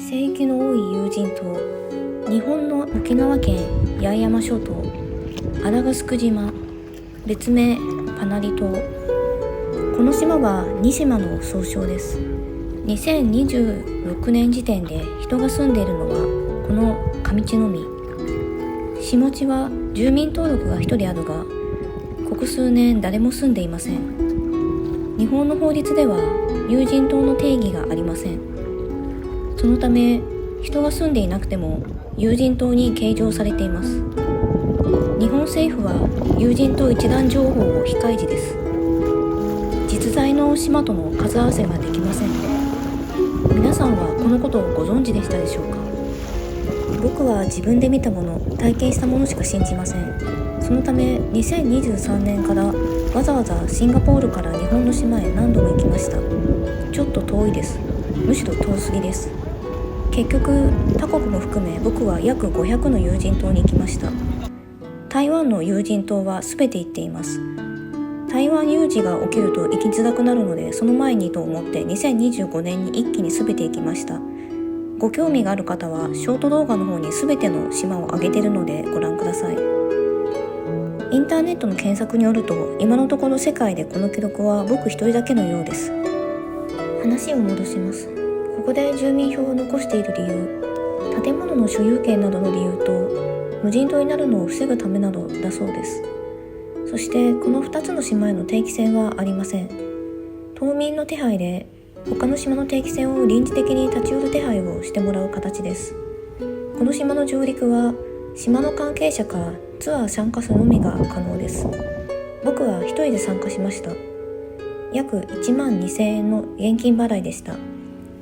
聖域の多い有人島、日本の沖縄県八重山諸島、アラガスク島、別名パナリ島。この島は2島の総称です。2026年時点で人が住んでいるのはこの上地のみ。下地は住民登録が1人あるが、ここ数年誰も住んでいません。日本の法律では有人島の定義がありません。そのため人が住んでいなくても有人島に計上されています。日本政府は有人島一覧情報を非開示です。実在の島との数合わせができません。皆さんはこのことをご存知でしたでしょうか？僕は自分で見たもの、体験したものしか信じません。そのため2023年からわざわざシンガポールから日本の島へ何度も行きました。ちょっと遠いです。むしろ遠すぎです。結局他国も含め僕は約500の有人島に行きました。台湾の有人島は全て行っています。台湾有事が起きると行きづらくなるので、その前にと思って2025年に一気に全て行きました。ご興味がある方はショート動画の方に全ての島を上げているのでご覧ください。インターネットの検索によると、今のところ世界でこの記録は僕一人だけのようです。話を戻します。ここで住民票を残している理由、建物の所有権などの理由と無人島になるのを防ぐためなどだそうです。そしてこの2つの島への定期船はありません。島民の手配で他の島の定期船を臨時的に立ち寄る手配をしてもらう形です。この島の上陸は島の関係者かツアー参加者のみが可能です。僕は一人で参加しました。約1万2000円の現金払いでした。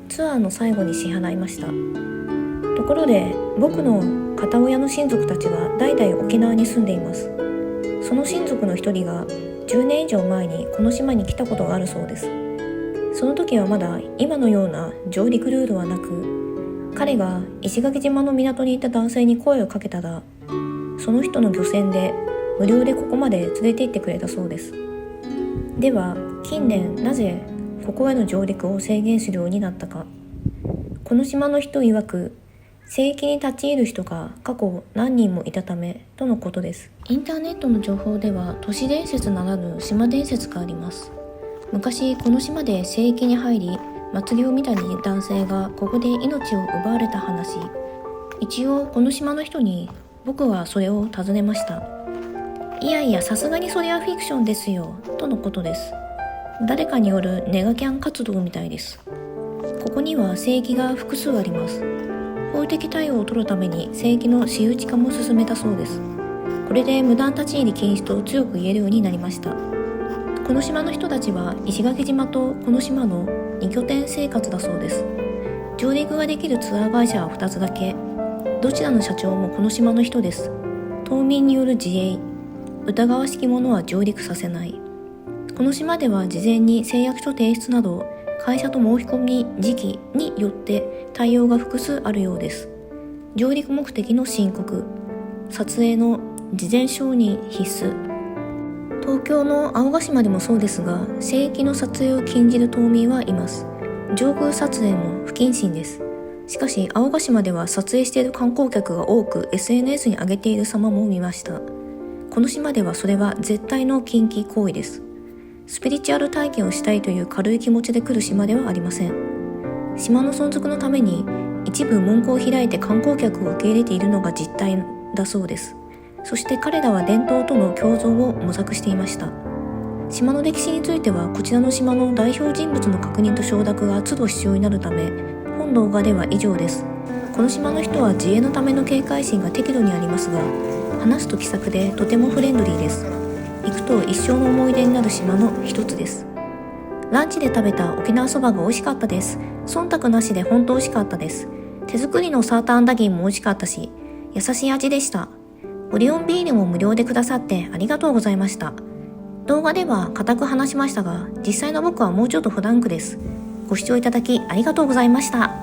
ツアーの最後に支払いました。ところで僕の片親の親族たちは代々沖縄に住んでいます。その親族の一人が10年以上前にこの島に来たことがあるそうです。その時はまだ今のような上陸ルールはなく、彼が石垣島の港にいた男性に声をかけたら、その人の漁船で無料でここまで連れて行ってくれたそうです。では近年なぜここへの上陸を制限するようになったか。この島の人曰く、聖域に立ち入る人が過去何人もいたためとのことです。インターネットの情報では都市伝説ならぬ島伝説があります。昔この島で聖域に入り祭りを見た男性がここで命を奪われた話。一応この島の人に僕はそれを尋ねました。いやいや、さすがにそれはフィクションですよとのことです。誰かによるネガキャン活動みたいです。ここには聖域が複数あります。法的対応を取るために聖域の私有地化も進めたそうです。これで無断立ち入り禁止と強く言えるようになりました。この島の人たちは石垣島とこの島の2拠点生活だそうです。上陸ができるツアー会社は2つだけ。どちらの社長もこの島の人です。島民による自衛、疑わしき者は上陸させない。この島では事前に誓約書提出など会社と申し込み時期によって対応が複数あるようです。上陸目的の申告、撮影の事前承認必須。東京の青ヶ島でもそうですが、聖域の撮影を禁じる島民はいます。上空撮影も不謹慎です。しかし青ヶ島では撮影している観光客が多く SNS に上げている様も見ました。この島ではそれは絶対の禁忌行為です。スピリチュアル体験をしたいという軽い気持ちで来る島ではありません。島の存続のために一部門戸を開いて観光客を受け入れているのが実態だそうです。そして彼らは伝統との共存を模索していました。島の歴史についてはこちらの島の代表人物の確認と承諾が都度必要になるため、本動画では以上です。この島の人は自衛のための警戒心が適度にありますが、話すと気さくでとてもフレンドリーです。行くと一生の思い出になる島の一つです。ランチで食べた沖縄そばが美味しかったです。忖度なしで本当美味しかったです。手作りのサーターアンダギーも美味しかったし、優しい味でした。オリオンビールも無料でくださってありがとうございました。動画では固く話しましたが、実際の僕はもうちょっとフランクです。ご視聴いただきありがとうございました。